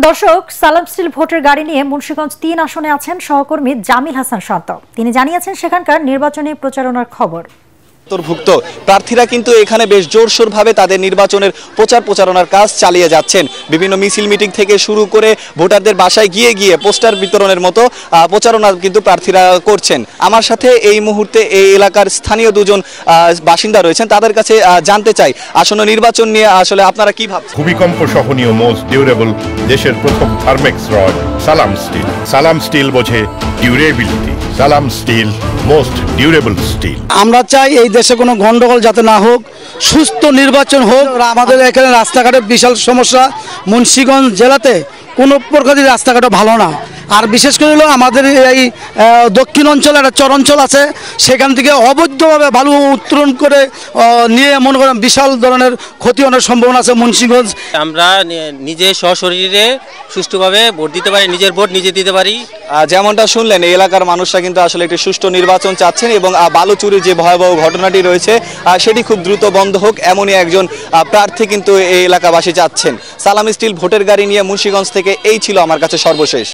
দর্শক, সালাম স্টিল ভোটের গাড়ি নিয়ে মুন্সিগঞ্জ ৩ আসনে আছেন সহকর্মী জামিল হাসান শান্ত। তিনি জানিয়েছেন সেখানকার নির্বাচনী প্রচারণার খবর। ভুক্ত প্রার্থীরা কিন্তু এখানে বেশ জোরসোরভাবে তাদের নির্বাচনের প্রচারণার কাজ চালিয়ে যাচ্ছেন। বিভিন্ন মিছিল মিটিং থেকে শুরু করে ভোটারদের বাসায় গিয়ে গিয়ে পোস্টার বিতরণের মতো প্রচারণা কিন্তু প্রার্থীরা করছেন। আমার সাথে এই মুহূর্তে এই এলাকার স্থানীয় দুজন বাসিন্দা রয়েছেন, তাদের কাছে জানতে চাই আসন্ন নির্বাচন নিয়ে আসলে আপনারা কি ভাবছেন। ভূমিকম্প সহনীয় মোস্ট ডিউরেবল দেশের প্রথম থার্মেক্স রড সালাম স্টিল। সালাম স্টিল বোঝে ডিউরেবিলিটি। সালাম স্টিল মোস্ট ডিউরেবল স্টিল। আমরা চাই এই দেশে কোনো গন্ডগোল যাতে না হোক, সুস্থ নির্বাচন হোক। আমাদের এখানে রাস্তাঘাটের বিশাল সমস্যা। মুন্সিগঞ্জ জেলাতে কোনো প্রকারই রাস্তাঘাটও ভালো না। আর বিশেষ করে হলো আমাদের এই দক্ষিণ অঞ্চলে একটা চরাঞ্চল আছে, সেখান থেকে অবৈধভাবে বালু উত্তোলন করে নিয়ে মনে করেন বিশাল ধরনের ক্ষতি হওয়ার সম্ভাবনা আছে মুন্সিগঞ্জ। আমরা নিজে সশরীরে সুষ্ঠুভাবে ভোট দিতে পারি, নিজের ভোট নিজে দিতে পারি। যেমনটা শুনলেন, এই এলাকার মানুষরা কিন্তু আসলে একটি সুষ্ঠু নির্বাচন চাচ্ছেন এবং বালু চুরির যে ভয়াবহ ঘটনাটি রয়েছে সেটি খুব দ্রুত বন্ধ হোক, এমনই একজন প্রার্থী কিন্তু এই এলাকাবাসী চাচ্ছেন। সালাম স্টিল ভোটের গাড়ি নিয়ে মুন্সিগঞ্জ থেকে এই ছিল আমার কাছে সর্বশেষ।